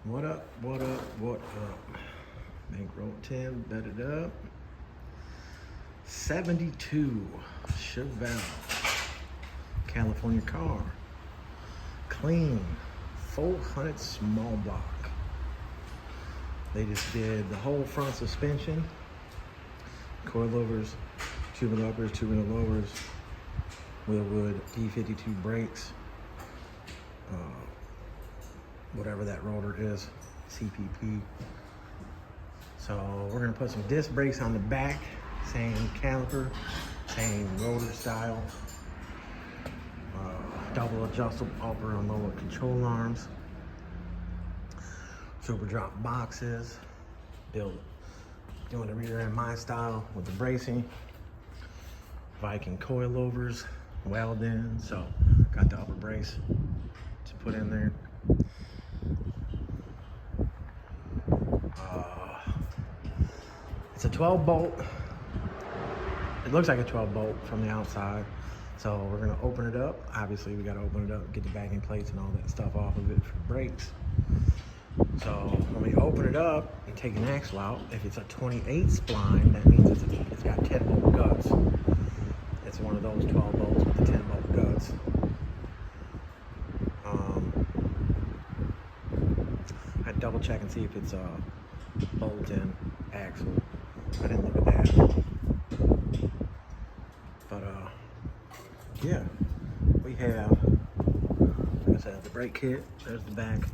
What up, what up, what up? Bankroll 10, bedded up. 72 Chevelle, California car. Clean, 400 small block. They just did the whole front suspension, coilovers, tubing uppers, tubing lowers, Wheelwood D52 brakes, whatever that rotor is, CPP. So we're gonna put some disc brakes on the back, same caliper, same rotor style, double adjustable upper and lower control arms, super drop boxes, doing the rear end my style with the bracing, Viking coilovers, weld in, so got the upper brace to put in there. It's a 12 bolt. It looks like a 12 bolt from the outside. So we're gonna open it up. Obviously we gotta open it up, get the backing plates and all that stuff off of it for brakes. So when we open it up and take an axle out, if it's a 28 spline, that means it's got 10 bolt guts. It's one of those 12 bolts with the 10 bolt guts. I double check and see if it's a bolt-in axle. I didn't look at that. But yeah, we have, like I said, the brake kit. There's the back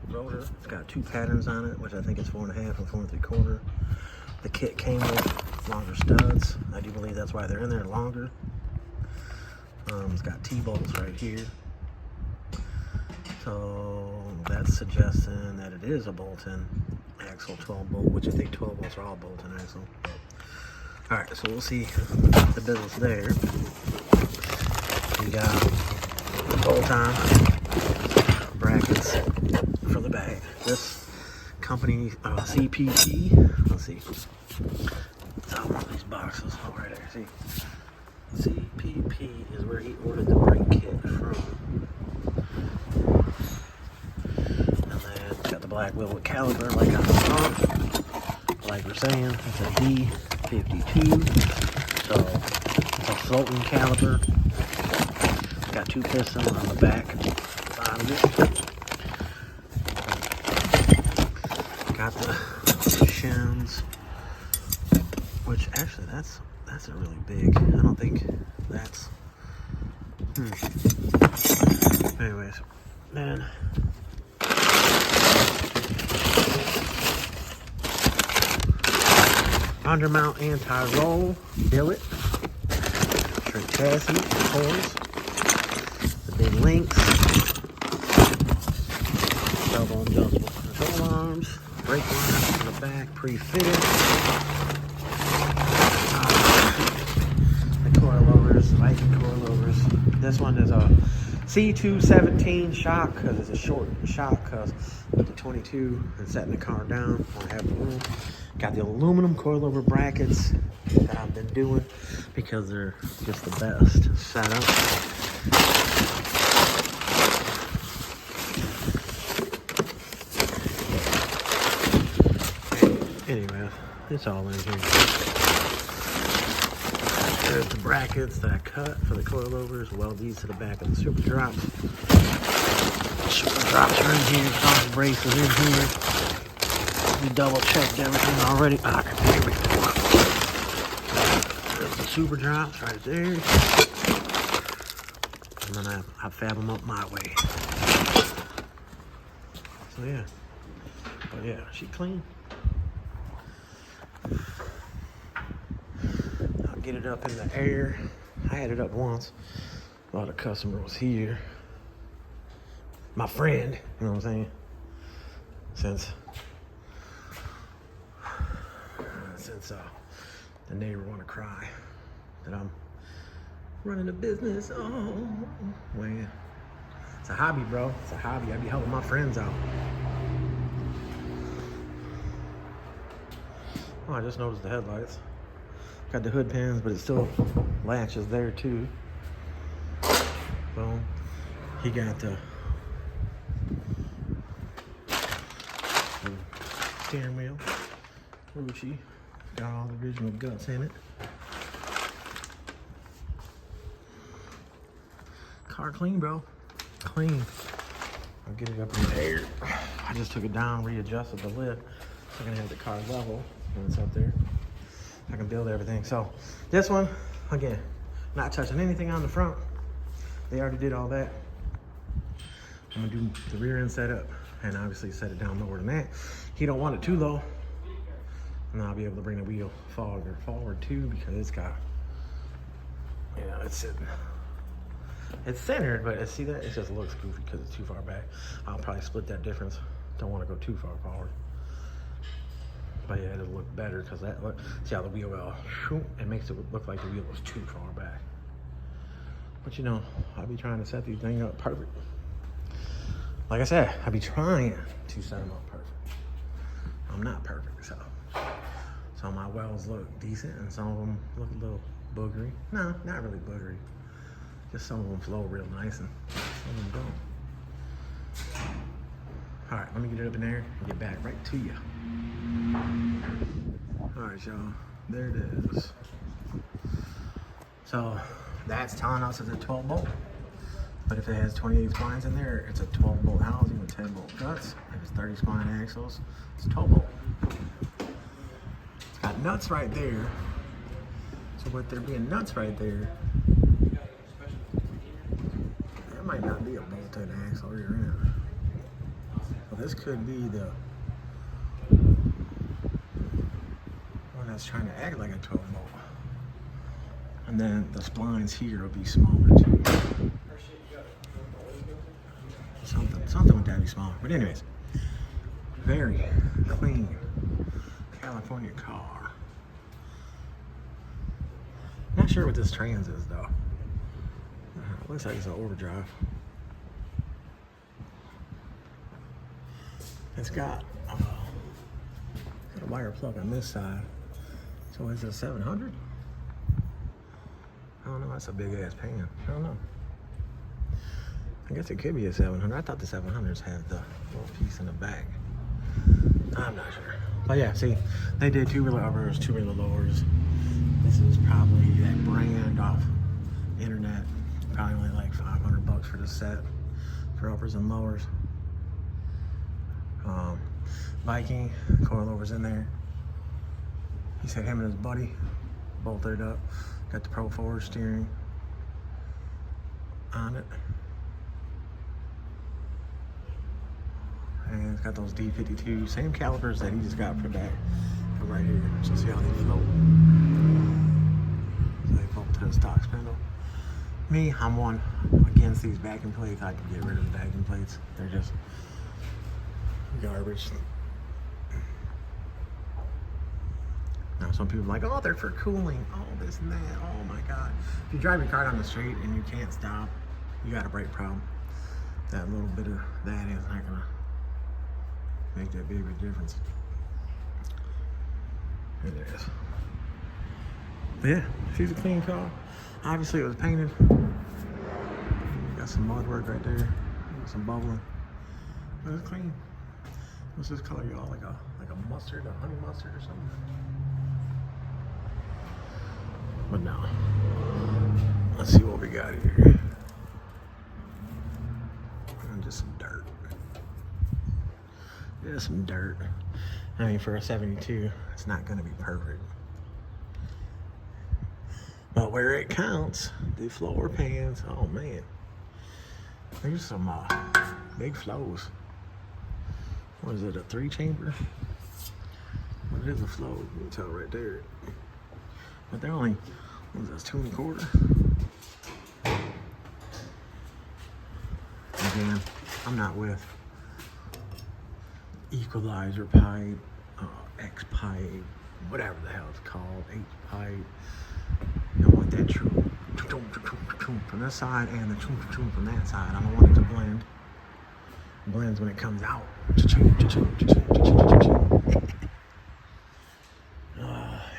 rotor. It's got two patterns on it, which I think is 4.5 and 4 3/4. The kit came with longer studs. I do believe that's why they're in there longer. It's got T-bolts right here. So that's suggesting that it is a bolt-in axle, 12 bolt, which I think 12 bolts are all bolt-in axle. All right, so we'll see the business there. We got bolt-on brackets for the back. This company, CPP, let's see. It's on one of these boxes. Oh, right there, see? CPP is where he ordered the brake kit from. And then it's got the black Wheelwood caliper, like on the front. Like we're saying, it's a D52. So it's a floating caliper. Got two pistons on the back side of it. Got the shims, which actually that's a really big. I don't think that's. Anyways, man. Undermount anti-roll billet, straight chassis, holes, the big links, double adjustable control arms, brake lines in the back, pre-fitted, the coilovers, Viking coilovers. This one is a C217 shock because it's a short shock because with the 22 and setting the car down, I have the room. Got the aluminum coilover brackets that I've been doing because they're just the best setup. Anyway, it's all in here. There's the brackets that I cut for the coilovers. Weld these to the back of the super drops. Super drops are in here. All the braces in here. We double checked everything already. Here we go. There's the super drops right there. And then I fab them up my way. So yeah. But yeah, she clean. I'll get it up in the air. I had it up once while the customer was here. My friend, you know what I'm saying? Since the neighbor want to cry that I'm running a business. Oh man, it's a hobby, bro. It's a hobby. I be helping my friends out. Oh, I just noticed the headlights. Got the hood pins, but it still latches there too. Boom. He got the steering wheel. Gucci. Got all the original guts in it. Car clean, bro. Clean. I'll get it up in the air. I just took it down, readjusted the lid. So I'm gonna have the car level when it's up there. I can build everything. So this one, again, not touching anything on the front. They already did all that. I'm gonna do the rear end setup and obviously set it down lower than that. He don't want it too low. And I'll be able to bring the wheel forward too, because it's got, you know, it's sitting. It's centered, but see that? It just looks goofy because it's too far back. I'll probably split that difference. Don't want to go too far forward. But yeah, it'll look better because that look. See how the wheel it makes it look like the wheel was too far back. But you know, I'll be trying to set these things up perfect. Like I said, I'll be trying to set them up perfect. I'm not perfect, so some of my welds look decent and some of them look a little boogery. No, not really boogery. Just some of them flow real nice and some of them don't. All right, let me get it up in there and get back right to you. All right, y'all, there it is. So that's telling us it's a 12 bolt. But if it has 28 splines in there, it's a 12 bolt housing with 10 bolt guts. If it's 30 spline axles, it's 12 bolt. It's got nuts right there. So with there being nuts right there, there might not be a bolted axle rear end. So this could be the one that's trying to act like a 12 bolt. And then the splines here will be smaller too. Something with that be smaller. But anyways, very clean California car. Not sure what this trans is though. Looks like it's an overdrive. It's got a wire plug on this side. So is it a 700? I don't know, that's a big ass pan. I don't know. I guess it could be a 700. I thought the 700s had the little piece in the back. I'm not sure. But yeah, see, they did 2 rear uppers, 2 rear lowers. This is probably that brand off internet. Probably only like $500 for the set for uppers and lowers. Viking coilovers in there. He said him and his buddy bolted up. Got the Pro Forward steering on it. And it's got those D52, same calipers that he just got put back from right here. So see how they float? So they bolt to the stock spindle. Me, I'm one against these backing plates. I can get rid of the backing plates. They're just garbage. Now some people are like, oh, they're for cooling. Oh, this and that. Oh my God. If you drive your car down the street and you can't stop, you got a brake problem. That little bit of that is not gonna make that big of a difference. It is. But yeah, she's a clean car. Obviously it was painted. Got some mud work right there. Some bubbling. But it's clean. What's this color, y'all? Like a mustard, a honey mustard or something? But no. Let's see what we got here. And just some dirt. Yeah, some dirt. I mean, for a 72, it's not gonna be perfect. But where it counts, the floor pans, oh man. There's some big flows. What is it, a 3-chamber? Well, it is a flow, you can tell right there. But they're only, what is this, 2 1/4? Again, I'm not with equalizer pipe, X pipe, whatever the hell it's called, H pipe. You don't want that true from this side and the from that side. I don't want it to blend. It blends when it comes out.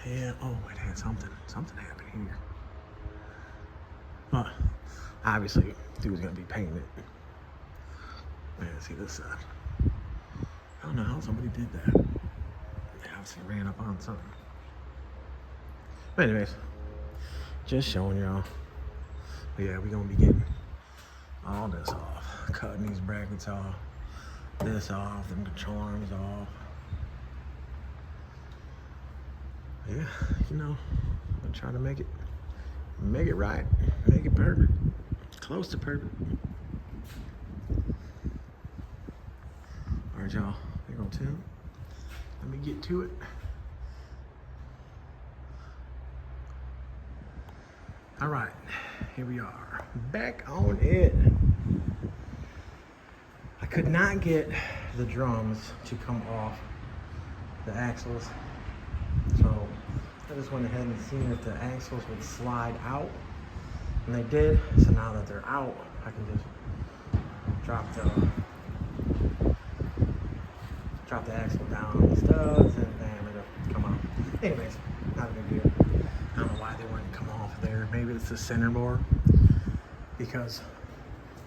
Yeah, oh, it had something happened here. But obviously, dude's gonna be painting it. Man, see this side. I don't know how somebody did that. They obviously ran up on something. But anyways, just showing y'all. But yeah, we're gonna be getting all this off. Cutting these brackets off. This off, them control arms off. Yeah, you know, I'm trying to make it right, make it perfect, close to perfect. All right, y'all, here go Tim. Let me get to it. All right, here we are, back on it. I could not get the drums to come off the axles, so I just went ahead and seen if the axles would slide out, and they did. So now that they're out, I can just drop the axle down on the studs, and bam, it'll come out. Anyways, not a big deal. I don't know why they wouldn't come off there. Maybe it's the center more, because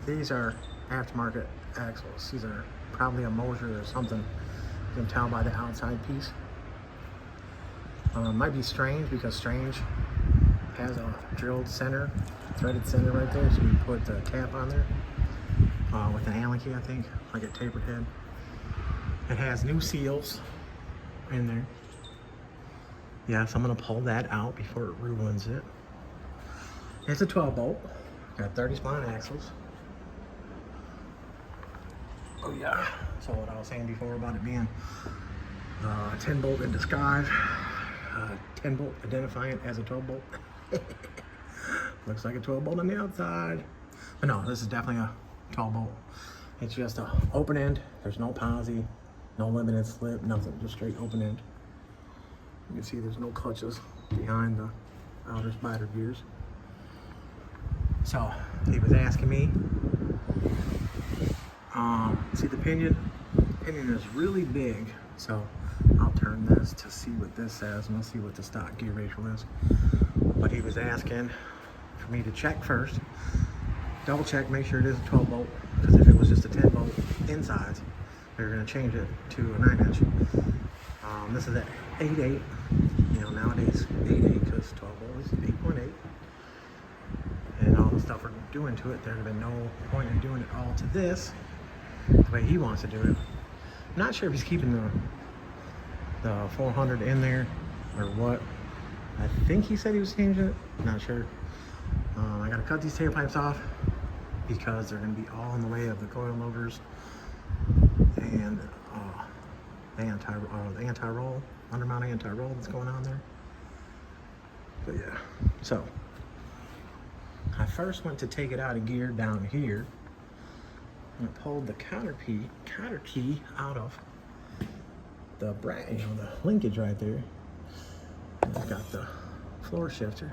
these are aftermarket axles. These are probably a Moser or something. You can tell by the outside piece. Might be Strange, because Strange has a drilled center, threaded center right there, so you put the cap on there with an Allen key, I think, like a tapered head. It has new seals in there. Yeah, so I'm gonna pull that out before it ruins it. It's a 12 bolt, got 30 spline axles. Oh yeah, so what I was saying before about it being 10 bolt in disguise, 10 bolt identifying it as a 12 bolt. Looks like a 12 bolt on the outside. But no, this is definitely a 12 bolt. It's just a open end. There's no posi, no limited slip, nothing, just straight open end. You can see there's no clutches behind the outer spider gears. So he was asking me, see the pinion? Pinion is really big, so I'll turn this to see what this says, and we'll see what the stock gear ratio is. But he was asking for me to check first, double check, make sure it is a 12 bolt, because if it was just a 10 bolt inside, they were going to change it to a 9-inch. This is at 8.8. You know, nowadays 8.8, because 12 bolt is 8.8. And all the stuff we're doing to it, there'd have been no point in doing it all to this, the way he wants to do it. I'm not sure if he's keeping the 400 in there or what. I think he said he was changing it. Not sure. I gotta cut these tailpipes off because they're gonna be all in the way of the coil loaders and the anti-roll, undermount anti-roll that's going on there. But yeah, so I first went to take it out of gear down here, and I pulled the counter key out of the the linkage right there. And I've got the floor shifter.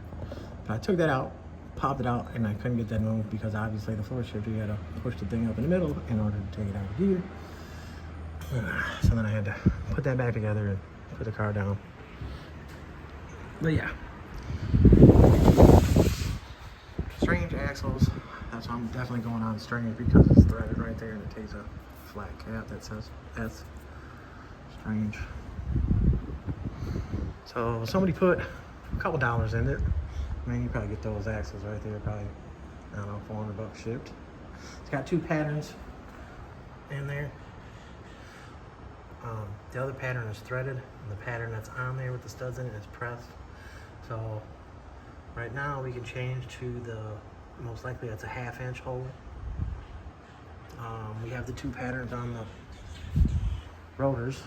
But I took that out, popped it out, and I couldn't get that moved because obviously the floor shifter, you had to push the thing up in the middle in order to take it out of gear. So then I had to put that back together and put the car down. But yeah. Strange axles. That's why I'm definitely going on Strange, because it's threaded right there and it takes a flat cap that says S. Strange. So somebody put a couple dollars in it. I mean, you probably get those axles right there, probably, I don't know, 400 bucks shipped. It's got two patterns in there. The other pattern is threaded, and the pattern that's on there with the studs in it is pressed. So right now we can change to the, most likely that's a 1/2-inch hole. We have the two patterns on the rotors.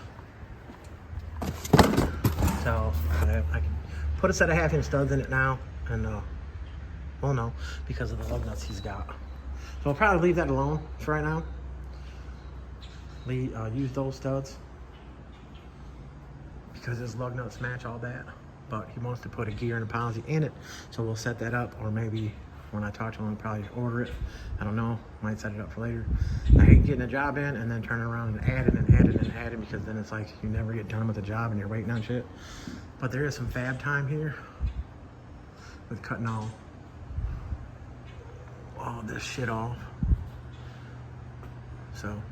So I can put a set of 1/2-inch studs in it now, and well, no, because of the lug nuts he's got. So I'll probably leave that alone for right now. Use those studs because his lug nuts match all that, but he wants to put a gear and a posi in it, so we'll set that up, or maybe when I talk to him, probably order it. I don't know, might set it up for later. I hate getting a job in and then turning around and adding and adding and adding, because then it's like you never get done with the job and you're waiting on shit. But there is some fab time here with cutting all this shit off. So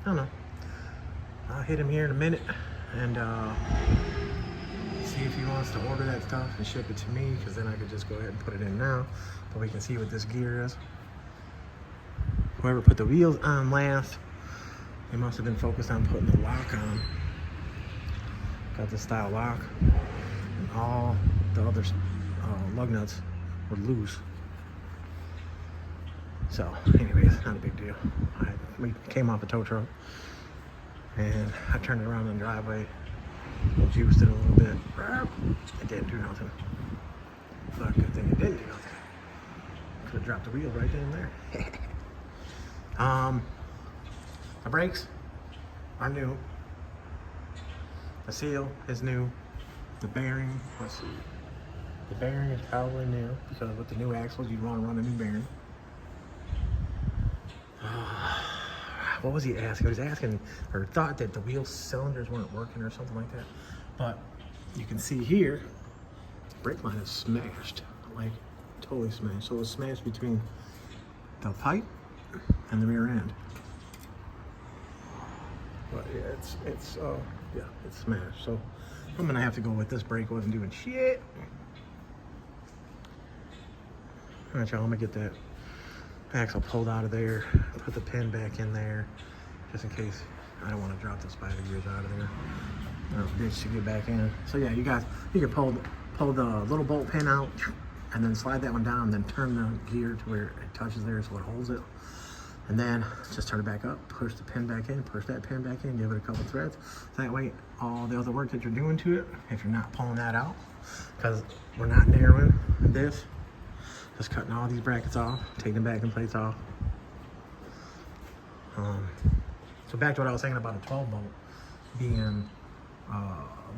I don't know, I'll hit him here in a minute and see if he wants to order that stuff and ship it to me, because then I could just go ahead and put it in now. But we can see what this gear is. Whoever put the wheels on last, they must have been focused on putting the lock on. Got the style lock, and all the other lug nuts were loose. So anyways, not a big deal. We came off a tow truck, and I turned it around in the driveway and juiced it a little bit. It didn't do nothing. But good thing it didn't do nothing. Could have dropped the wheel right then and there. The brakes are new. The seal is new. The bearing, let's see. The bearing is probably new, because with the new axles, you'd want to run a new bearing. What was he asking? He was asking, or thought that the wheel cylinders weren't working or something like that. But you can see here, the brake line is smashed, like totally smashed. So it was smashed between the pipe and the rear end. But yeah, it's smashed. So I'm gonna have to go with this brake. Wasn't doing shit. All right, y'all. I'm gonna get that axle pulled out of there, put the pin back in there, just in case I don't want to drop the spider gears out of there. Ditch to get back in. So yeah, you guys, you can pull the little bolt pin out, and then slide that one down, then turn the gear to where it touches there so it holds it. And then just turn it back up, push the pin back in, push that pin back in, give it a couple threads. That way, all the other work that you're doing to it, if you're not pulling that out, because we're not narrowing this, just cutting all these brackets off, taking the backing plates off. So back to what I was saying about a 12 bolt being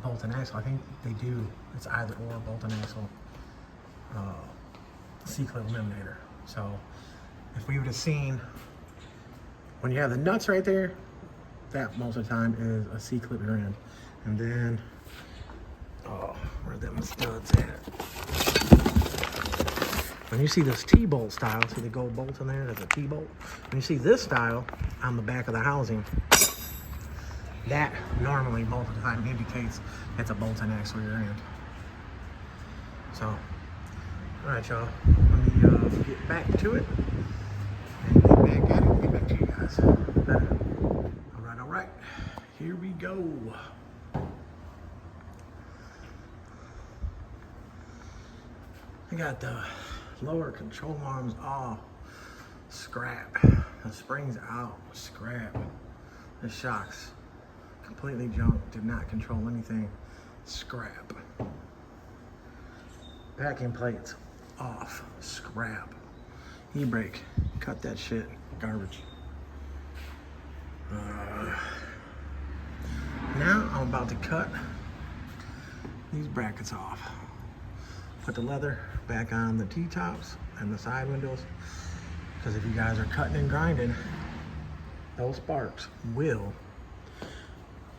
bolt and axle. I think they do, it's either or bolt and axle C-clip eliminator. So if we would have seen, when you have the nuts right there, that most of the time is a C-clip rear end. And then, oh, where are them studs at? When you see this T-bolt style, see the gold bolt in there, that's a T-bolt. When you see this style on the back of the housing, that normally most of the time indicates it's a bolt and axle rear end. So, all right, y'all, let me get back to it and get back at it, get back to you guys. All right, here we go. I got the lower control arms off, scrap. The springs out, scrap. The shocks, completely junk, did not control anything, scrap. Backing plates, off, scrap. E-brake, cut that shit, garbage. Now I'm about to cut these brackets off. Put the leather back on the T-tops and the side windows, because if you guys are cutting and grinding, those sparks will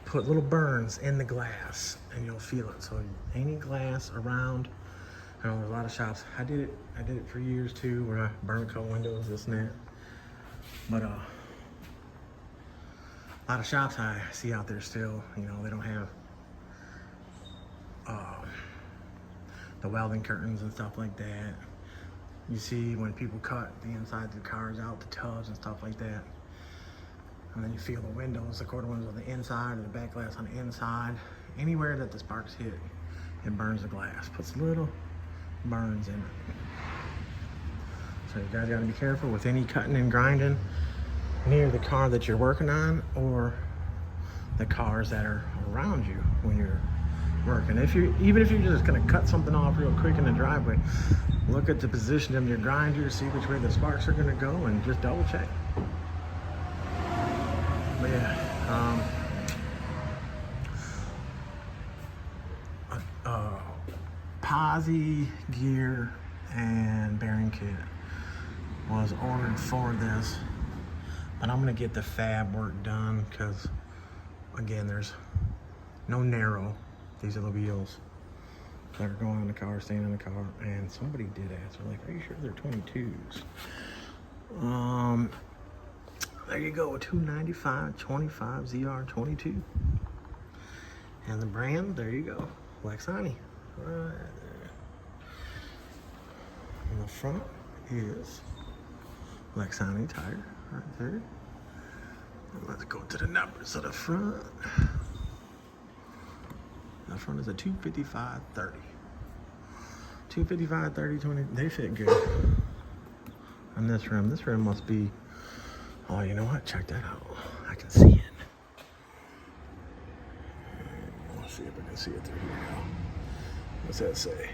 put little burns in the glass and you'll feel it. So any glass around, I know there's a lot of shops, I did it for years too, where I burned coat windows, this and that. But a lot of shops I see out there still, you know, they don't have the welding curtains and stuff like that. You see when people cut the inside of the cars out, the tubs and stuff like that. And then you feel the windows, the quarter windows on the inside or the back glass on the inside. Anywhere that the sparks hit, it burns the glass. Puts little burns in it. So you guys gotta be careful with any cutting and grinding near the car that you're working on or the cars that are around you when you're working. Even if you're just gonna cut something off real quick in the driveway, look at the position of your grinder, see which way the sparks are gonna go, and just double check. But yeah, posi gear and bearing kit was ordered for this, but I'm gonna get the fab work done because, again, there's no narrow. These are the wheels that are going in the car, staying in the car, and somebody did ask, they're like, are you sure they're 22s? There you go, 295 25 ZR 22. And the brand, there you go, Lexani, right there. And the front is Lexani tire, right there. And let's go to the numbers of the front. The front is a 255/30. 255/30, 20. They fit good. And this rim must be. Oh, you know what? Check that out. I can see it. Let's see if I can see it through here now. What's that say?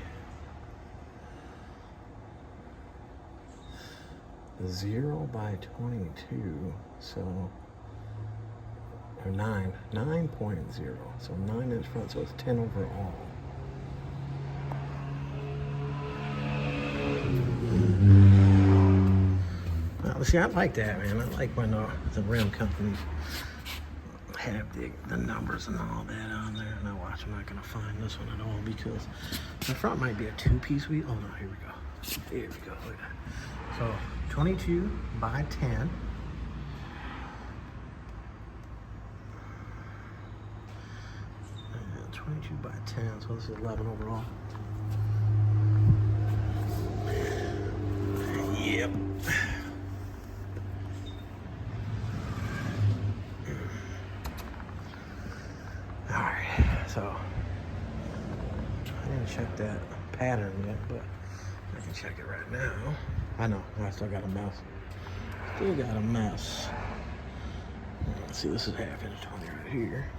0/22. So, or 9.0. So 9-inch front. So it's 10 overall. Well, see, I like that, man. I like when the rim companies have the numbers and all that on there. Now watch, I'm not going to find this one at all because the front might be a 2-piece wheel. Oh no, here we go. Here we go. Look at that. So 22/10. And 22/10. So this is 11 overall. Yep. So, I didn't check that pattern yet, but I can check it right now. I know, I still got a mess. Still got a mess. Let's see, this is 1/2 inch 20 right here.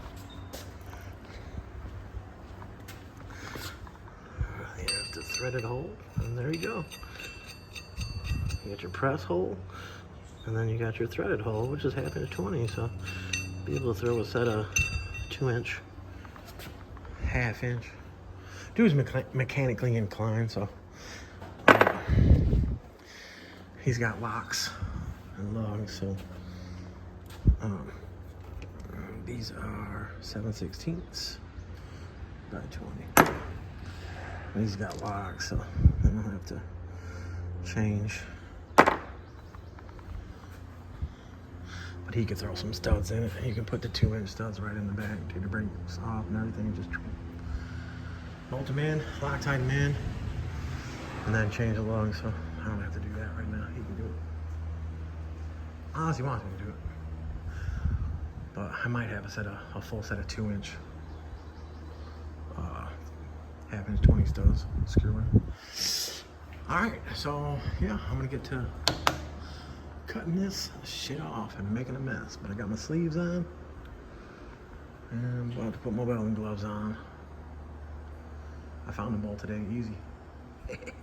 Here's the threaded hole, and there you go. You got your press hole, and then you got your threaded hole, which is 1/2 inch 20, so be able to throw a set of 2-inch. 1/2 inch. Dude's mechanically inclined, so he's got locks and lugs. So these are 7/16 by 20. And he's got locks, so I don't have to change. But he could throw some studs in it. You can put the 2-inch studs right in the back, take the brakes off and everything. Just bolt them in, Loctite them in, and then change the lugs. So I don't have to do that right now. He can do it. Unless he wants me to do it. But I might have a full set of 2-inch, 1/2 inch 20 studs screw in. All right, so yeah, I'm gonna get to cutting this shit off and making a mess. But I got my sleeves on and I'm about to put my welding gloves on. I found them all today, easy. Alright,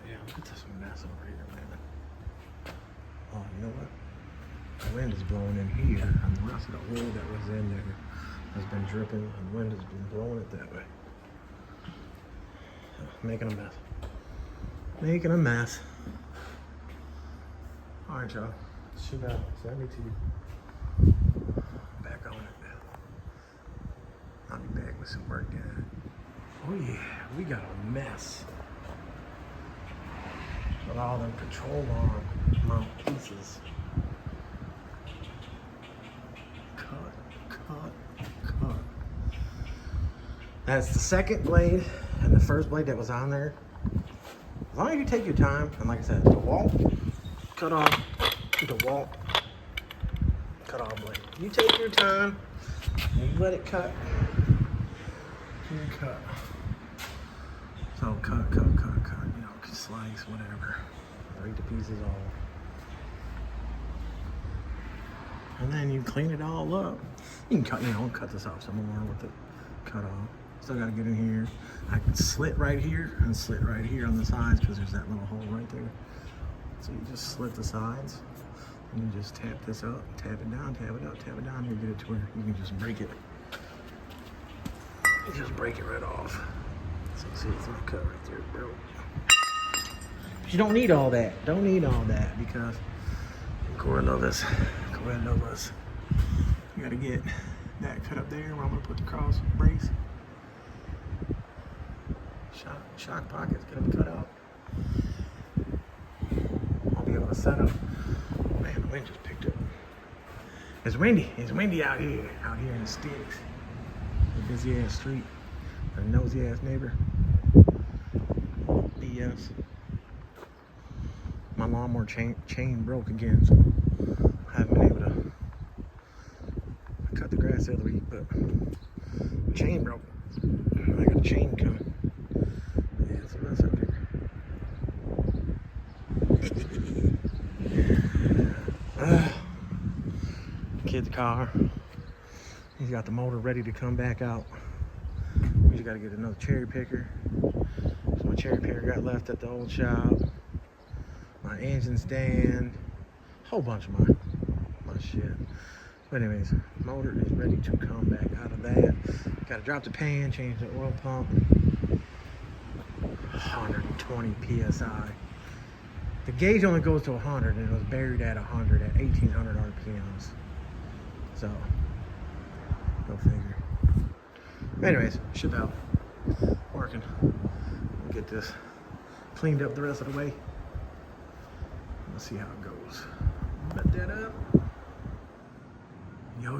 yeah, look at this mess over here, man. Oh, you know what? The wind is blowing in here, and the rest of the oil that was in there has been dripping, and the wind has been blowing it that way. So, making a mess. Making a mess. Alright, y'all. Chevelle, send me to you. Back on it. I'll be back with some work done. Oh yeah, we got a mess. With all them control arm mount pieces. Cut. That's the second blade and the first blade that was on there. As long as you take your time, and like I said, the wall, cut off, the wall, cut off blade. You take your time, and you let it cut. You cut. So cut, you know, slice, whatever. Break the pieces off. And then you clean it all up. You can cut, you know, cut this off some more with it. Cut off. Still gotta get in here. I can slit right here and slit right here on the sides because there's that little hole right there. So you just slit the sides and you just tap this up, tap it down, tap it up, tap it down, and you get it to where you can just break it. You just break it right off. So see, it's gonna cut right there, bro. But you don't need all that. Don't need all that because Corellovas. You gotta get that cut up there where I'm gonna put the cross brace. Shock pockets, get them cut out. I'll be able to set up. Man, the wind just picked up. It's windy. It's windy out here in the sticks. The busy ass street. A nosy ass neighbor. BS. My lawnmower chain broke again, so I haven't been able to cut the grass the other week, but the chain broke. I got a chain coming. Yeah, that's what's up here. Kid's car. He's got the motor ready to come back out. We just got to get another cherry picker. So my cherry picker got left at the old shop. My engine stand. Whole bunch of my shit. But anyways, motor is ready to come back out of that. Got to drop the pan, change the oil pump. 120 psi. The gauge only goes to 100, and it was buried at 100 at 1800 RPMs. So, go figure. Anyways, Chevelle working. Get this cleaned up the rest of the way. Let's see how it goes. Bet that up. Yo,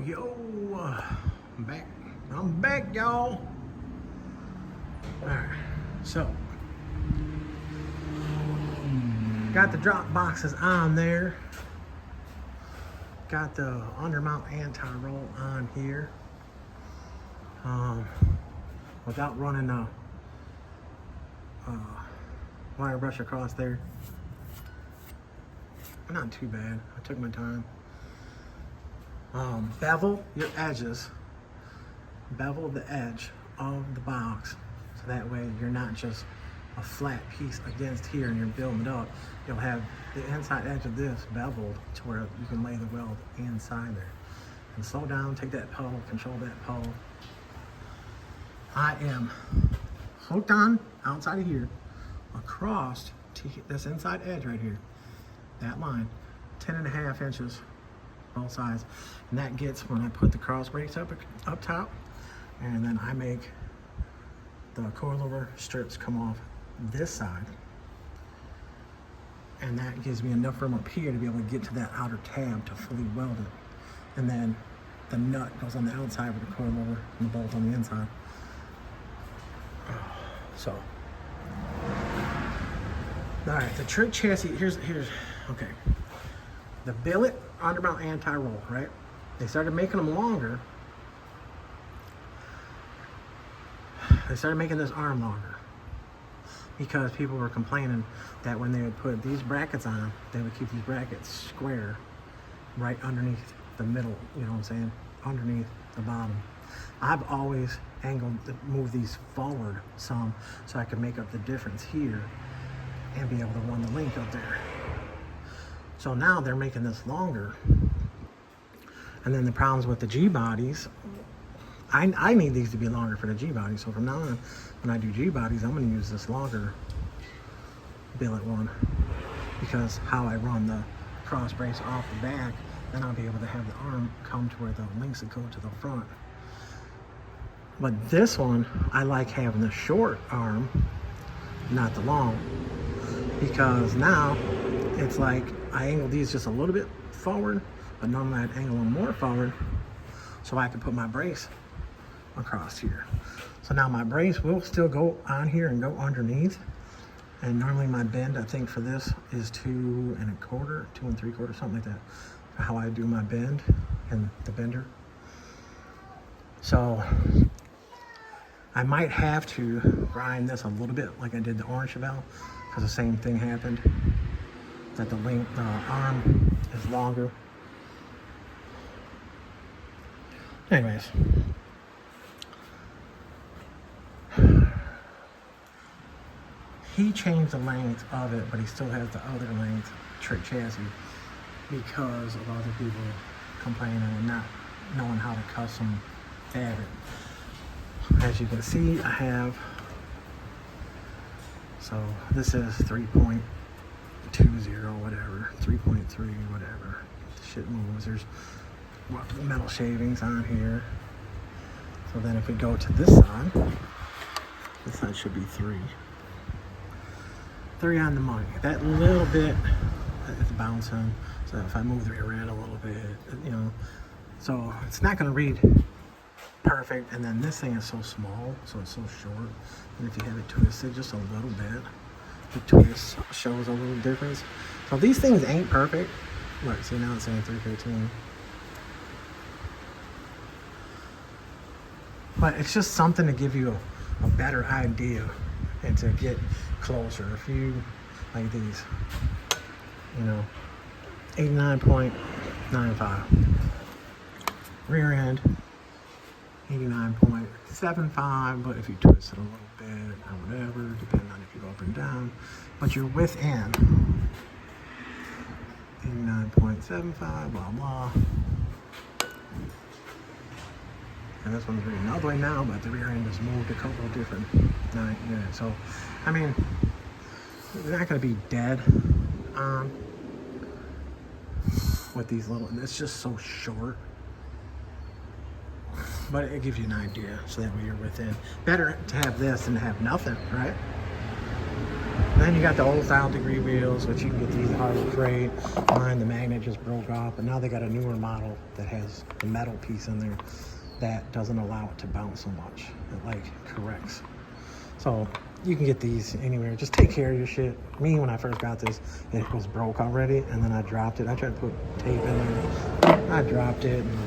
I'm back. I'm back, y'all. Alright, so got the drop boxes on there. Got the undermount anti-roll on here. Without running a wire brush across there. Not too bad. I took my time. Bevel your edges. Bevel the edge of the box, so that way you're not just a flat piece against here and you're building it up. You'll have the inside edge of this beveled to where you can lay the weld inside there. And slow down, take that pole, control that pole. I am hooked on outside of here, across to this inside edge right here. That line, 10.5 inches, both sides. And that gets when I put the cross brakes up top, and then I make the coilover strips come off this side. And that gives me enough room up here to be able to get to that outer tab to fully weld it. And then the nut goes on the outside with the coilover and the bolt on the inside. So, all right, the trick chassis, here's, okay. The billet undermount anti-roll, right? They started making them longer. They started making this arm longer because people were complaining that when they would put these brackets on, they would keep these brackets square right underneath the middle, you know what I'm saying? Underneath the bottom. I've always moved these forward some so I could make up the difference here and be able to run the link up there. So now they're making this longer. And then the problems with the G-bodies, I need these to be longer for the G-bodies. So from now on, when I do G-bodies, I'm gonna use this longer billet one, because how I run the cross brace off the back, then I'll be able to have the arm come to where the links will go to the front. But this one, I like having the short arm, not the long, because now it's like I angle these just a little bit forward, but normally I'd angle them more forward so I can put my brace across here. So now my brace will still go on here and go underneath. And normally my bend, I think for this is 2 1/4, 2 3/4, something like that, for how I do my bend and the bender. So I might have to grind this a little bit like I did the orange Chevelle, because the same thing happened, that the arm is longer. Anyways, he changed the length of it, but he still has the other length trick chassis because of other people complaining and not knowing how to custom fabric. As you can see, I have, so this is 3.20 whatever, 3.3 whatever. Shit moves. There's metal shavings on here. So then if we go to this side should be 3 on the money. That little bit is bouncing, so if I move the rear end a little bit, you know, So it's not going to read perfect. And then this thing is so small, so it's so short. And if you have it twisted just a little bit, the twist shows a little difference. So these things ain't perfect. Look, see now it's saying 315. But it's just something to give you a better idea and to get closer. If you like these, you know, 89.95. Rear end, 89.75, but if you twist it a little bit or whatever, depending on if you go up and down, but you're within 89.75, blah, blah. And this one's reading all the way now, but the rear end has moved a couple of different units. So, I mean, they're not going to be dead on with these little, and it's just so short. But it gives you an idea, so that way you're within. Better to have this than to have nothing, right? And then you got the old style degree wheels, which you can get these Harbor Freight. Mine, the magnet just broke off, but now they got a newer model that has the metal piece in there that doesn't allow it to bounce so much. It like corrects. So you can get these anywhere. Just take care of your shit. Me, when I first got this, it was broke already, and then I dropped it. I tried to put tape in there. I dropped it. And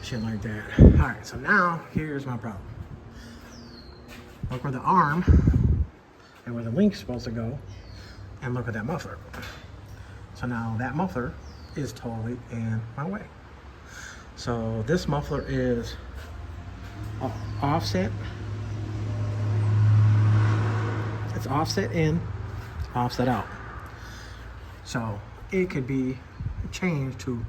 shit like that. All right, so now here's my problem. Look where the arm and where the link's supposed to go, and look at that muffler. So now that muffler is totally in my way. So this muffler is offset. It's offset in, offset out. So it could be changed to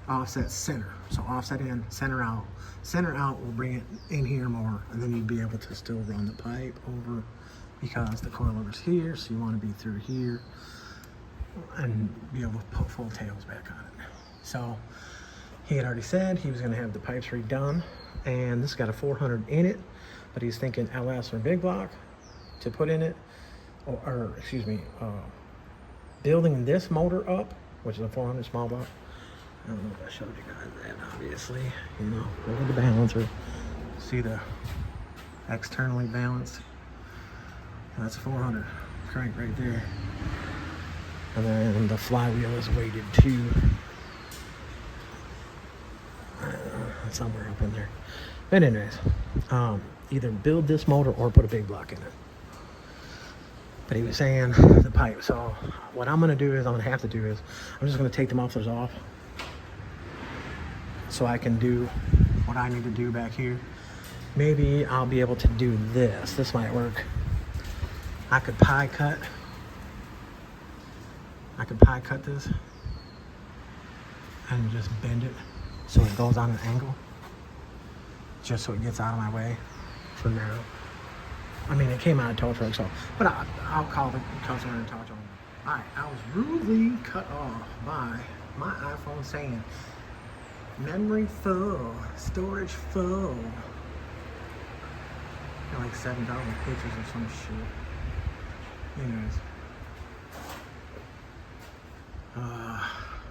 offset center. So offset in, center out. Center out will bring it in here more, and then you'd be able to still run the pipe over because the coilover's here, so you want to be through here and be able to put full tails back on it. So he had already said he was going to have the pipes redone, and this got a 400 in it, but he's thinking LS or big block to put in it, or excuse me, building this motor up, which is a 400 small block. I don't know if I showed you guys that, obviously. You know, look at the balancer. See the externally balanced? That's 400 crank right there. And then the flywheel is weighted to somewhere up in there. But anyways, either build this motor or put a big block in it. But he was saying the pipe. So what I'm gonna do is, I'm just gonna take the mufflers off, so I can do what I need to do back here. Maybe I'll be able to do this. This might work. I could pie cut this and just bend it so it goes on an angle, just so it gets out of my way for now. I mean, it came out of tow truck, so, but I'll call the customer and talk to him. All right, I was rudely cut off by my iPhone saying, memory full, storage full. Got like 7,000 pictures or some shit. Anyways.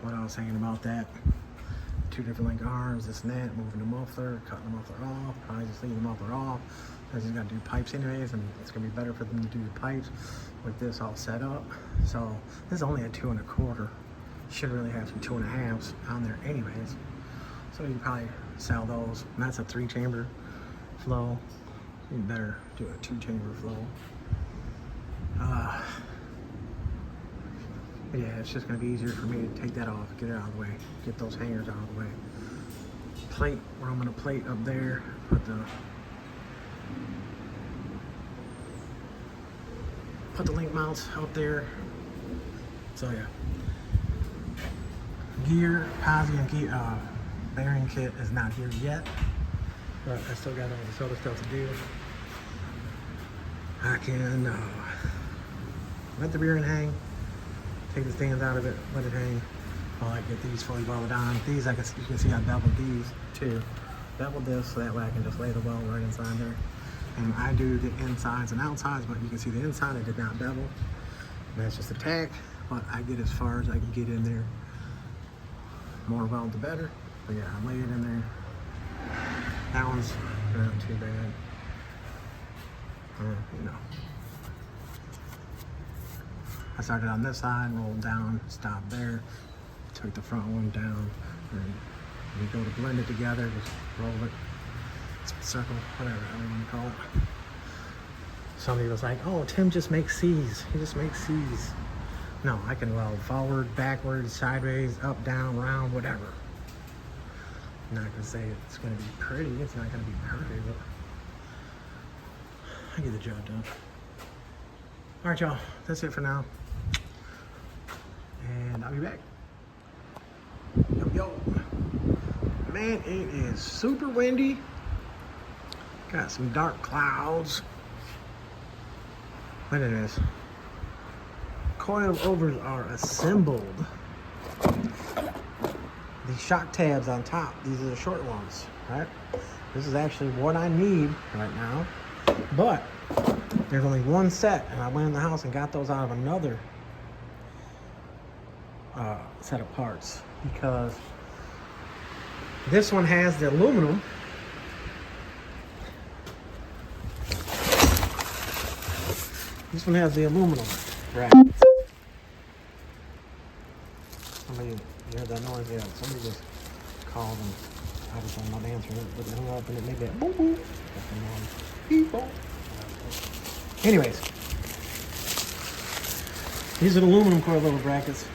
What I was saying about that. 2 different link arms, this and that, moving the muffler, cutting the muffler off, probably just leaving the muffler off. Because he's got to do pipes anyways, and it's going to be better for them to do the pipes with this all set up. So this is only a 2 1/4. Should really have some 2 1/2s on there anyways. So you can probably sell those. And that's a 3-chamber flow. You better do a 2-chamber flow. But yeah, it's just gonna be easier for me to take that off, get it out of the way, get those hangers out of the way. Plate, where I'm gonna plate up there, put the link mounts up there. So yeah. Gear, posi and gear, bearing kit is not here yet, but I still got all this other stuff to do. I can let the bearing hang, take the stands out of it, let it hang while I get these fully welded on. These, you can see I beveled these too. Beveled this so that way I can just lay the weld right inside there. And I do the insides and outsides, but you can see the inside I did not bevel. That's just a tack, but I get as far as I can get in there. More weld the better. But yeah, I laid it in there. That one's not too bad. You know. I started on this side, rolled down, stopped there, took the front one down, and we go to blend it together, just roll it, circle, whatever you want to call it. Somebody was like, oh, Tim just makes C's. He just makes C's. No, I can weld forward, backwards, sideways, up, down, round, whatever. I'm not gonna say it's gonna be pretty, it's not gonna be perfect, but I get the job done. All right, y'all, that's it for now. And I'll be back. Yo. Man, it is super windy. Got some dark clouds. Look at this. Coilovers are assembled. These shock tabs on top, these are the short ones, right? This is actually what I need right now. But there's only one set, and I went in the house and got those out of another set of parts, because this one has the aluminum. This one has the aluminum brackets. Somebody, you heard that noise? Yeah, somebody just called and obviously I'm not answering it, but they hung up and it made that boom boom. Beep boom. Anyways, these are the aluminum coilover brackets.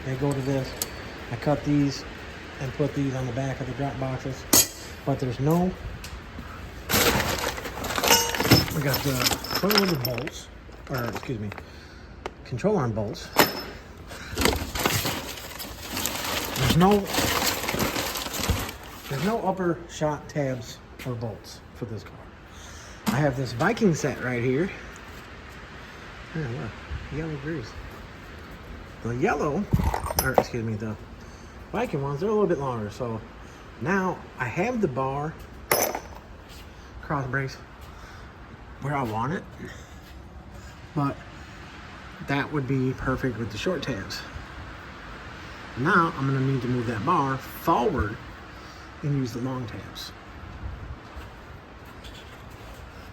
They go to this. I cut these and put these on the back of the drop boxes, but there's no. We got the coilover bolts, or excuse me, control arm bolts. There's no upper shot tabs or bolts for this car. I have this Viking set right here. Yeah, look, yellow grease. The yellow, or excuse me, the Viking ones, they're a little bit longer. So now I have the bar cross brace where I want it, but that would be perfect with the short tabs. Now I'm gonna need to move that bar forward and use the long tabs.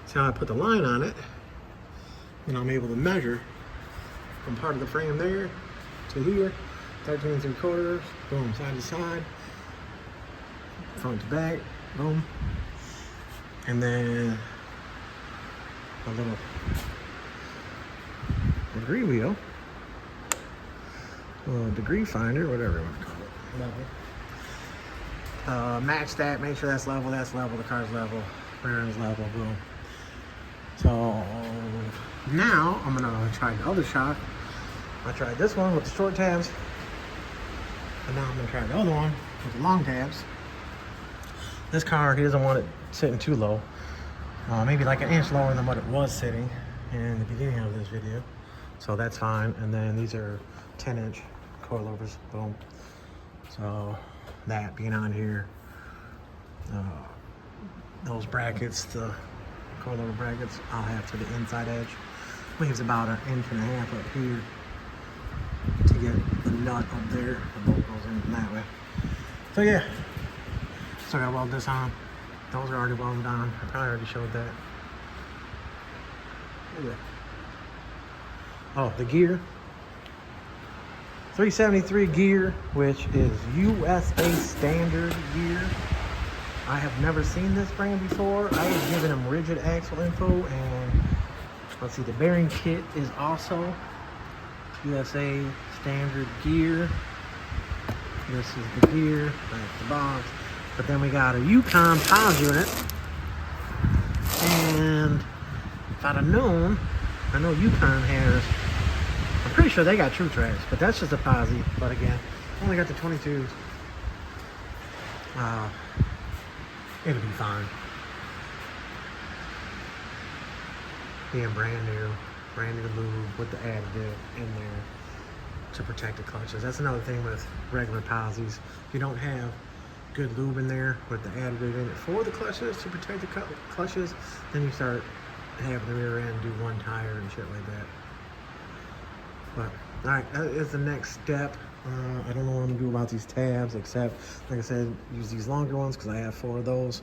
See how I put the line on it, and I'm able to measure from part of the frame there to here, 13 3/4, boom, side to side, front to back, boom, and then a little degree wheel, a degree finder, whatever you want to call it. Match that, make sure that's level, the car's level, rear end's level, boom. So now I'm gonna try the other shock. I tried this one with the short tabs, and now I'm gonna try the other one with the long tabs. This car, he doesn't want it sitting too low. Maybe like an inch lower than what it was sitting in the beginning of this video. So that's fine. And then these are 10-inch coilovers, boom. So that being on here, those brackets, the coilover brackets, I'll have to the inside edge. Leaves about 1.5 inches up here to get the nut up there. The bolt goes in that way. So yeah, still gotta weld this on. Those are already welded on. I probably already showed that. Yeah. Oh, the gear. 373 gear, which is USA standard gear. I have never seen this brand before. I was giving them rigid axle info, and let's see, the bearing kit is also USA standard gear. This is the gear, that's the box. But then we got a Yukon pause unit. And if I'd have known, I know Yukon has, I'm pretty sure they got True Tracks, but that's just a posi. But again, only got the 22s. It'll be fine. Being brand new lube with the additive in there to protect the clutches. That's another thing with regular posis. If you don't have good lube in there with the additive in it for the clutches to protect the clutches, then you start having the rear end do one tire and shit like that. But all right, that is the next step. I don't know what I'm gonna do about these tabs, except, like I said, use these longer ones because I have 4 of those.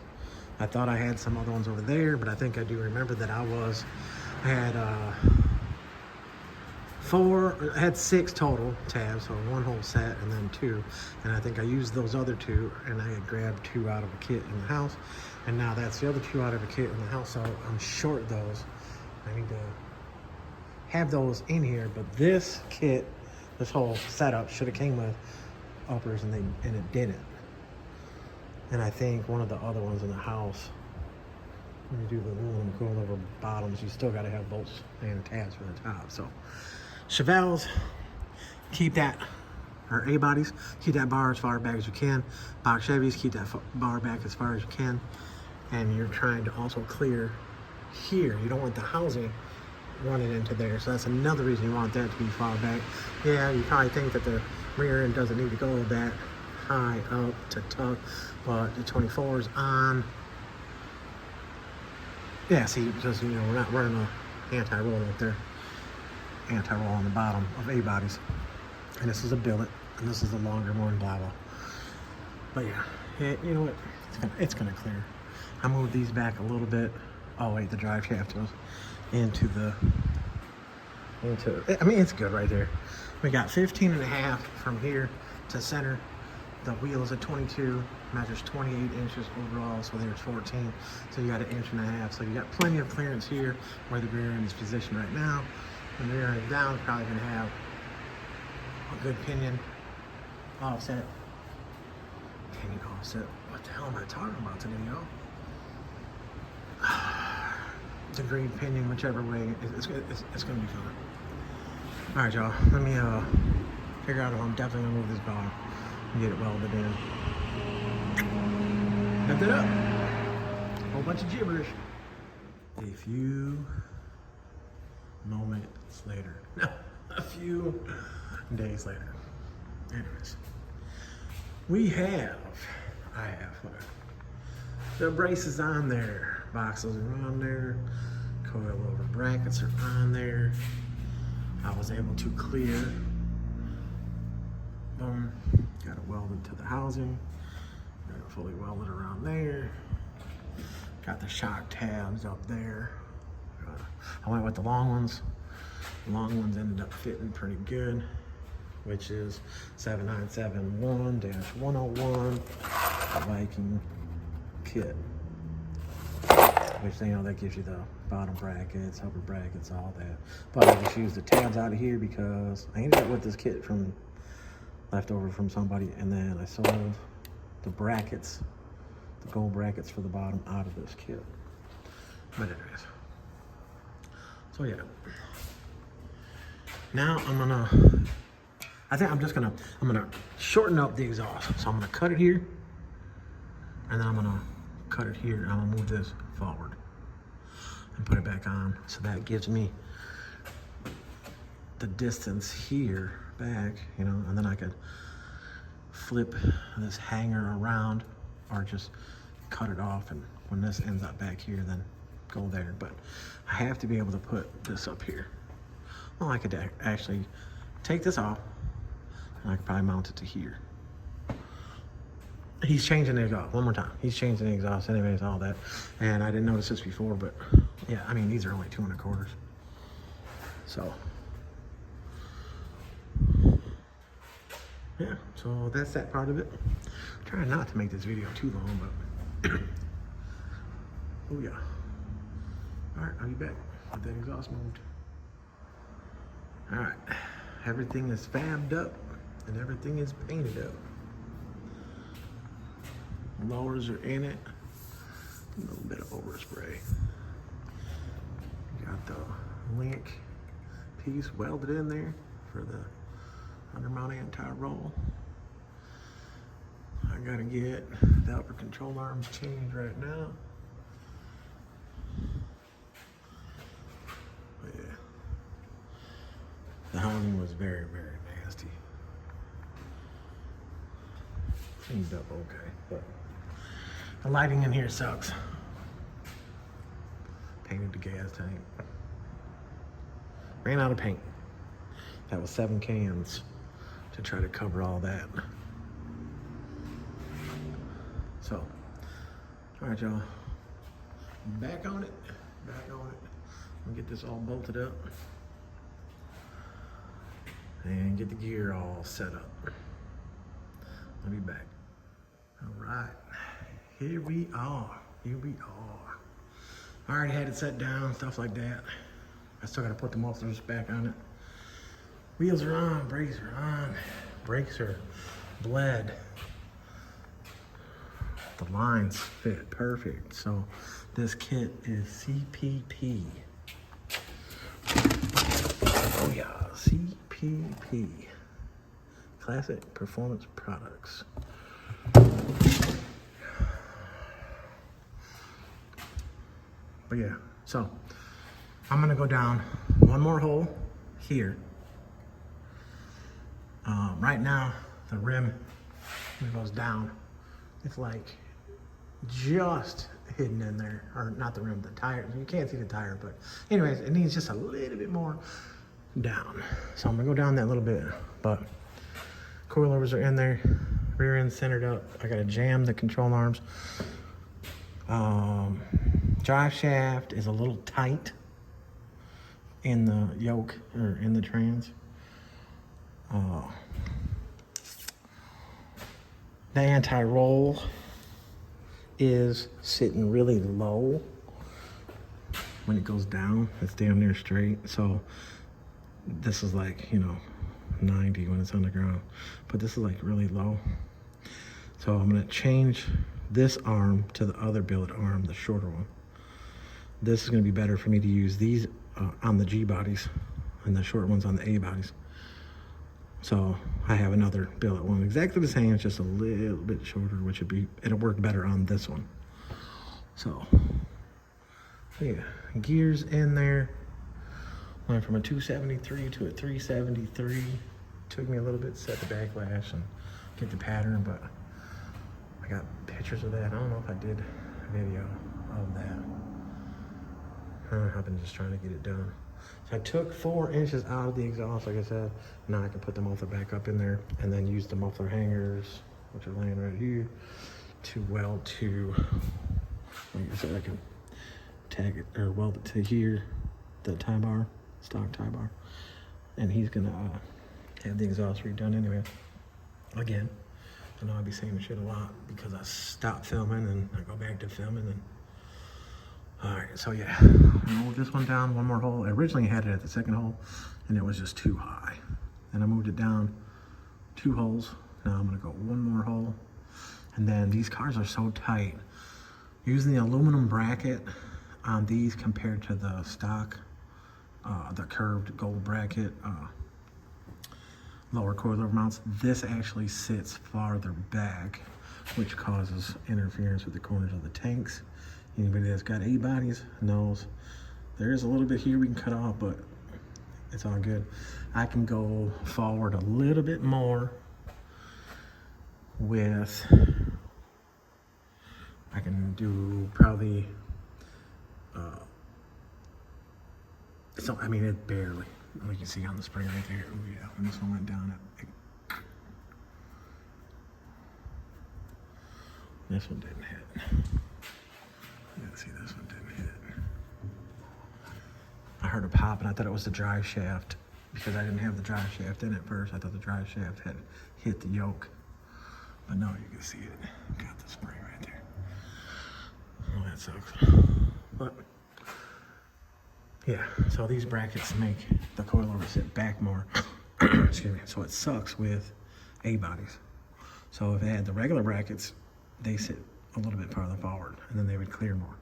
I thought I had some other ones over there, but I think I do remember that I had 6 total tabs, so 1 whole set and then 2. And I think I used those other 2, and I had grabbed 2 out of a kit in the house, and now that's the other 2 out of a kit in the house, so I'm short those. I need to have those in here, but this kit, this whole setup should have came with uppers, and it didn't. And I think one of the other ones in the house, when you do the aluminum coilover bottoms, you still got to have bolts and tabs for the top. So Chevelle's, keep that, or A-bodies, keep that bar as far back as you can. Box Chevys, keep that bar back as far as you can. And you're trying to also clear here. You don't want the housing running into there. So that's another reason you want that to be far back. Yeah, you probably think that the rear end doesn't need to go that high up to tuck, but the 24 is on. Yeah, see, just, we're not running an anti-roll up there. Anti-roll on the bottom of A-bodies. And this is a billet, and this is the longer one, blah, blah. But yeah, you know what? It's gonna clear. I moved these back a little bit. Oh wait, the drive shaft goes into, I mean, it's good right there. We got 15.5 from here to center. The wheel is a 22, measures 28 inches overall, so there's 14. So you got 1.5 inches. So you got plenty of clearance here where the rear end is positioned right now. And the rear end down is probably gonna have a good pinion offset. Pinion offset. What the hell am I talking about today, y'all? Degree pinion, whichever way, it's gonna be fun. All right, y'all. Let me figure out if I'm definitely gonna move this bar and get it welded in. Lift it up. Whole bunch of gibberish. A few moments later. No, a few days later. Anyways, I have the braces on there, boxes are on there, coilover brackets are on there. I was able to clear. Boom. Got it welded to the housing. Got it fully welded around there. Got the shock tabs up there. I went with the long ones. The long ones ended up fitting pretty good, which is 7971-101 Viking kit. Which, that gives you the bottom brackets, upper brackets, all that. But I just used the tabs out of here because I ended up with this kit from leftover from somebody, and then I sold the brackets, the gold brackets for the bottom out of this kit. But anyways, so yeah. Now I'm gonna shorten up the exhaust. So I'm gonna cut it here, and then I'm gonna cut it here, and I'm gonna move this forward and put it back on. So that gives me the distance here back, and then I could flip this hanger around or just cut it off, and when this ends up back here, then go there. But I have to be able to put this up here. Well, I could actually take this off, and I could probably mount it to here. He's changing the exhaust one more time. He's changing the exhaust anyways, all that. And I didn't notice this before, but yeah, I mean, these are only 2 1/4. So yeah, so that's that part of it. I'm trying not to make this video too long, but oh yeah. All right, I'll be back with that exhaust moved. All right, everything is fabbed up and everything is painted up. Lowers are in it. A little bit of overspray. Got the link piece welded in there for the undermount anti-roll. I gotta get the upper control arms changed right now. But yeah, the housing was very, very nasty. Cleaned up okay, but the lighting in here sucks. Painted the gas tank. Ran out of paint. That was 7 cans to try to cover all that. So, all right, y'all. Back on it. I'll get this all bolted up and get the gear all set up. I'll be back. All right, here we are. I already had it set down, stuff like that. I still gotta put the mufflers back on it. Wheels are on, brakes are on. Brakes are bled. The lines fit perfect. So this kit is CPP. Oh yeah, CPP. Classic Performance Products. But yeah, so I'm gonna go down one more hole here. Right now, the rim, when it goes down, it's like just hidden in there, or not the rim, the tire. You can't see the tire, but anyways, it needs just a little bit more down. So I'm gonna go down that little bit, but coilovers are in there, rear end centered up. I gotta jam the control arms. Drive shaft is a little tight in the yoke, or in the trans. The anti-roll is sitting really low. When it goes down, it's damn near straight. So this is like, 90 when it's on the ground, but this is like really low. So I'm gonna change this arm to the other billet arm, the shorter one. This is gonna be better for me to use these on the G bodies and the short ones on the A bodies. So I have another billet one, exactly the same, it's just a little bit shorter, which it'll work better on this one. So yeah, gears in there. Went from a 273 to a 373. Took me a little bit to set the backlash and get the pattern, but I got pictures of that. I don't know if I did a video of that. I've been just trying to get it done. So I took 4 inches out of the exhaust, like I said. Now I can put the muffler back up in there and then use the muffler hangers, which are laying right here, to weld to, like I said, I can tag it or weld it to here, the tie bar, stock tie bar. And he's gonna have the exhaust redone anyway. Again, I know I'll be saying shit a lot because I stopped filming and I go back to filming and all right, so yeah, I moved this one down one more hole. I originally had it at the second hole and it was just too high. Then I moved it down 2 holes. Now I'm gonna go 1 more hole. And then these cars are so tight. Using the aluminum bracket on these compared to the stock, the curved gold bracket, lower coilover mounts, this actually sits farther back, which causes interference with the corners of the tanks. Anybody that's got A bodies knows there is a little bit here we can cut off, but it's all good. I can go forward a little bit more with, I can do probably, so I mean it barely, you can see on the spring right there. Oh yeah, when this one went down, this one didn't hit. Yeah, see, this one didn't hit. I heard a pop and I thought it was the drive shaft because I didn't have the drive shaft in at first. I thought the drive shaft had hit the yoke. But no, you can see it. Got the spring right there. Oh, that sucks. But yeah, so these brackets make the coilover sit back more. Excuse me. So it sucks with A bodies. So if they had the regular brackets, they sit a little bit farther forward and then they would clear more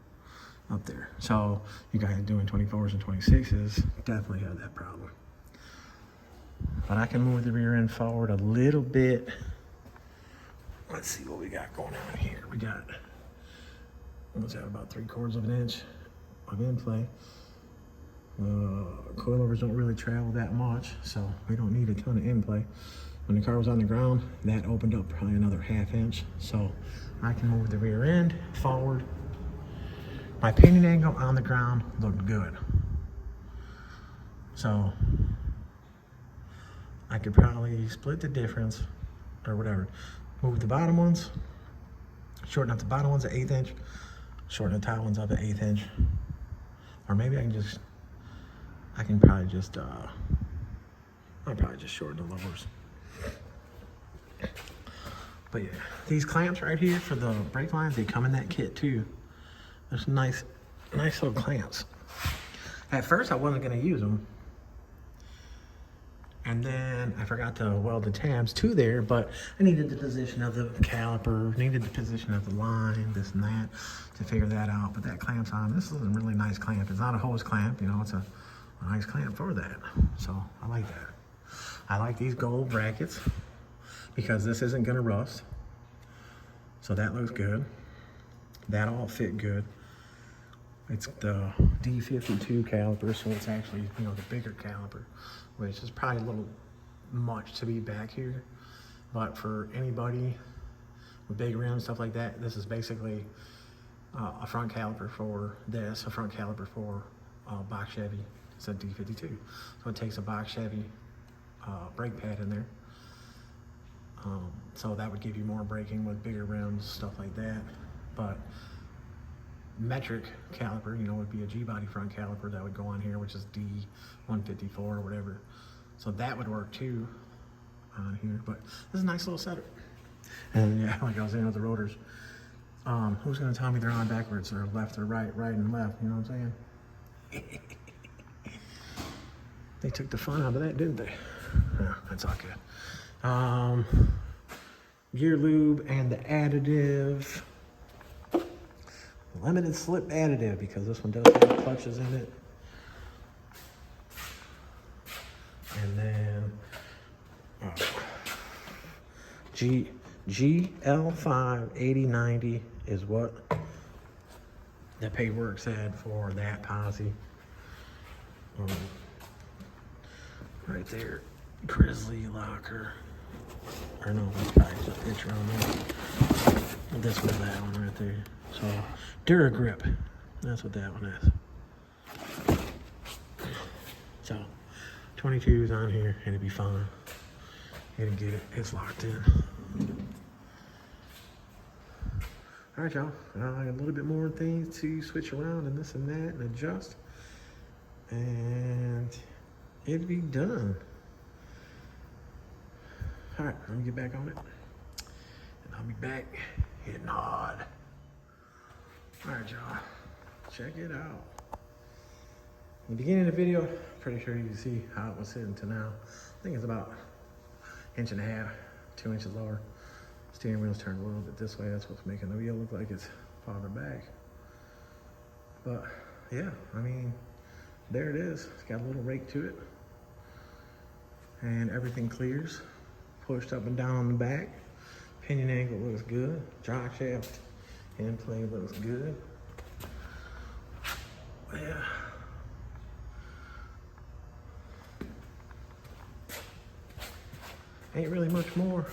up there. So you guys doing 24s and 26s definitely have that problem. But I can move the rear end forward a little bit. Let's see what we got going on here. We got, let's have about 3/4 of an inch of in play. Coilovers don't really travel that much, so we don't need a ton of in play. When the car was on the ground, that opened up probably another 1/2 inch. So I can move the rear end forward. My pinion angle on the ground looked good. So I could probably split the difference or whatever. Move the bottom ones, shorten up the bottom ones at 1/8 inch, shorten the top ones up at 1/8 inch. Or maybe I can probably just, I'll probably just shorten the lowers. But yeah, these clamps right here for the brake lines, they come in that kit too. There's some nice little clamps. At first I wasn't gonna use them. And then I forgot to weld the tabs to there, but I needed the position of the caliper, needed the position of the line, this and that, to figure that out. But that clamp's on. This is a really nice clamp. It's not a hose clamp, you know, it's a nice clamp for that. So I like that. I like these gold brackets because this isn't gonna rust. So that looks good. That all fit good. It's the D52 caliper, so it's actually, you know, the bigger caliper, which is probably a little much to be back here. But for anybody with big rims, stuff like that, this is basically a front caliper for this, a front caliper for box Chevy. It's a D52. So it takes a box Chevy brake pad in there. So that would give you more braking with bigger rims, stuff like that. But metric caliper, you know, would be a G-body front caliper that would go on here, which is D154 or whatever. So that would work too on here. But this is a nice little setup. And yeah, like I was saying with the rotors, who's gonna tell me they're on backwards or left or right, right and left? You know what I'm saying? They took the fun out of that, didn't they? Yeah, that's all good. Gear lube and the additive. Limited slip additive, because this one does have clutches in it. And then GL5 8090 is what the paperwork said for that posse. Right there, Grizzly locker. Or no, that's probably just a picture on there. This was that one right there. So, Duragrip, that's what that one is. So, 22's on here, and it'll be fine. It'll get it, it's locked in. All right, y'all, a little bit more things to switch around and this and that and adjust. And it'll be done. All right, let me get back on it. And I'll be back hitting hard. All right, y'all, check it out. In the beginning of the video, pretty sure you can see how it was sitting to now. I think it's about 1.5 inches, 2 inches lower. Steering wheel's turned a little bit this way. That's what's making the wheel look like it's farther back. But yeah, I mean, there it is. It's got a little rake to it. And everything clears. Pushed up and down on the back. Pinion angle looks good. Drive shaft end play looks good. Yeah. Ain't really much more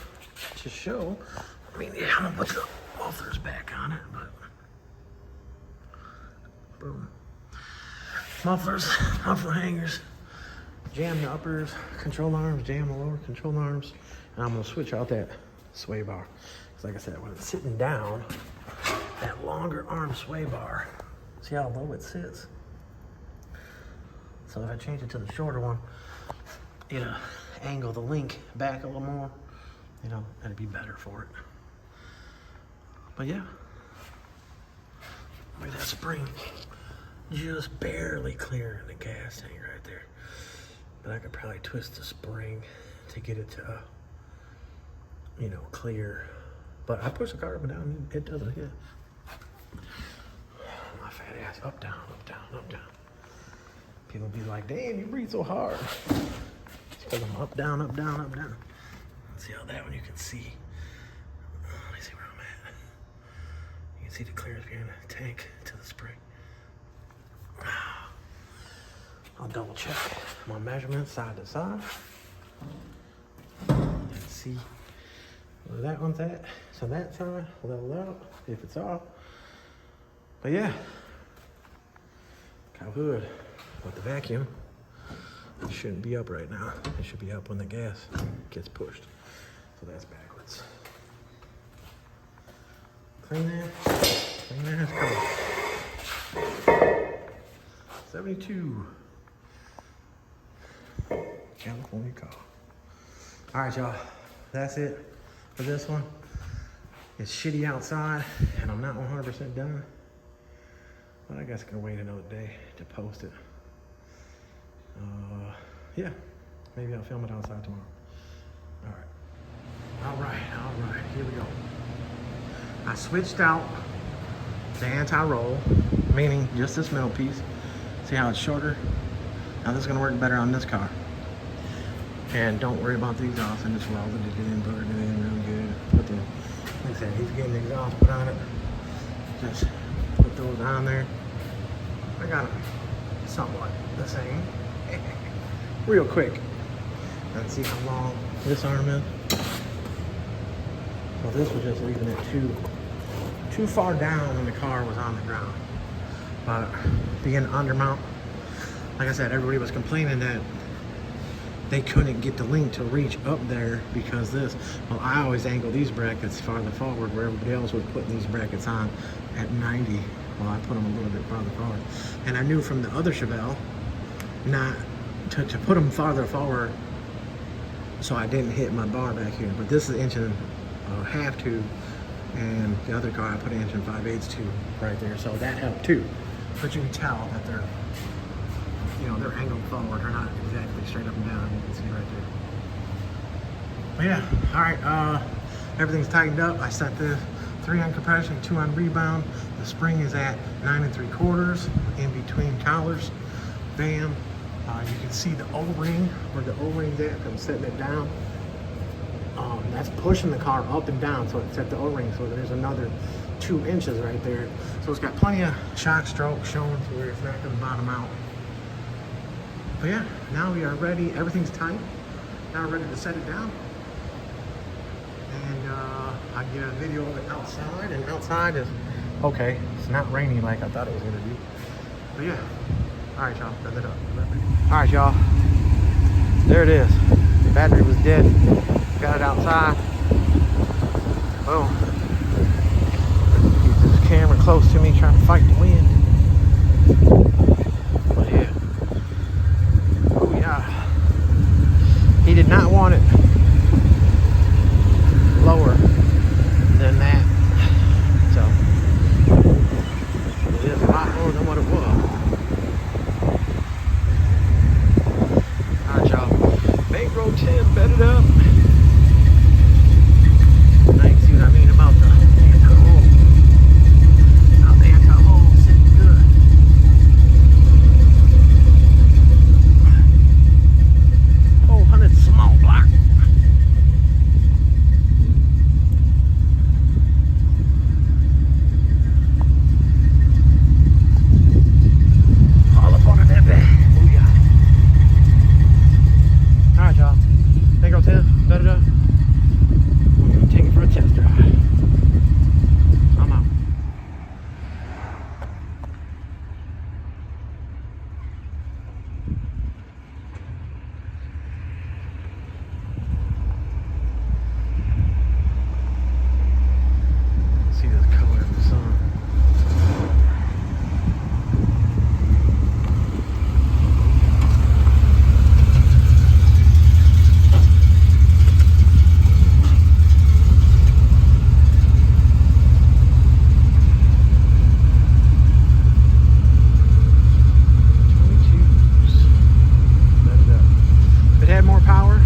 to show. I mean, yeah, I'm gonna put the mufflers back on it, but boom. Mufflers, muffler hangers, jam the uppers, control arms, jam the lower control arms, and I'm gonna switch out that sway bar. Because like I said, when it's sitting down, that longer arm sway bar, see how low it sits? So if I change it to the shorter one, it'll angle the link back a little more, you know, that'd be better for it. But yeah, look at that spring, just barely clearing the gas tank right there. But I could probably twist the spring to get it to, you know, clear. But I push the car up and down, it doesn't hit. My fat ass, up, down, up, down, up, down. People be like, damn, you breathe so hard. It's because I'm up, down, up, down, up, down. See how that one you can see. Let me see where I'm at. You can see the clearance behind the tank to the spring. I'll double check my measurements side to side. Let's see where that one's at. So that side, level out if it's off. But yeah, got hood with the vacuum. It shouldn't be up right now. It should be up when the gas gets pushed. So that's backwards. Clean that. Clean that. Come on. 72. California car. All right, y'all. That's it for this one. It's shitty outside, and I'm not 100% done. But I guess I can wait another day to post it. Yeah, maybe I'll film it outside tomorrow. All right, here we go. I switched out the anti-roll, meaning just this middle piece. See how it's shorter? Now this is gonna work better on this car. And don't worry about the exhaust, and just welded it in, buttered it in real good. Put the, like I said, he's getting the exhaust put on it. Just put those on there. I got them somewhat the same. Real quick. Let's see how long this arm is. So this was just leaving it too far down when the car was on the ground. But being undermount, like I said, everybody was complaining that they couldn't get the link to reach up there because this. Well, I always angle these brackets farther forward where everybody else was putting these brackets on at 90. Well, I put them a little bit farther forward. And I knew from the other Chevelle not to put them farther forward so I didn't hit my bar back here. But this is 1.5 inch tube, and the other car I put 1 5/8 tube right there, so that helped too. But you can tell that they're, you know, they're angled forward. They're not exactly straight up and down. You can see right there. But yeah, all right. Everything's tightened up. I set the 3 on compression, 2 on rebound. The spring is at 9 3/4 in between collars. Bam. You can see the O-ring, where the O-ring's at. I'm setting it down. That's pushing the car up and down, so it's at the O-ring. So there's another 2 inches right there. So it's got plenty of shock stroke showing to where it's not going to bottom out. But yeah, now we are ready. Everything's tight. Now we're ready to set it down. And I get a video of it outside, and outside is okay. It's not raining like I thought it was going to be. But yeah. All right, y'all. Set it up. All right, y'all. There it is. The battery was dead. Got it outside. Boom. Keep this camera close to me, trying to fight the wind. But yeah. Oh yeah. He did not want it lower than that. So it is a lot more than what it was. Bankroll 10 bedded up. Now you can see what I mean about the anti-hole. Now the anti-hole is sitting good. 400 small block. All up on that bed. Oh yeah. Alright, y'all. Bankroll 10, bedded up. We're gonna take it for a test drive. I'm out. See this color in the sun. If it had more power,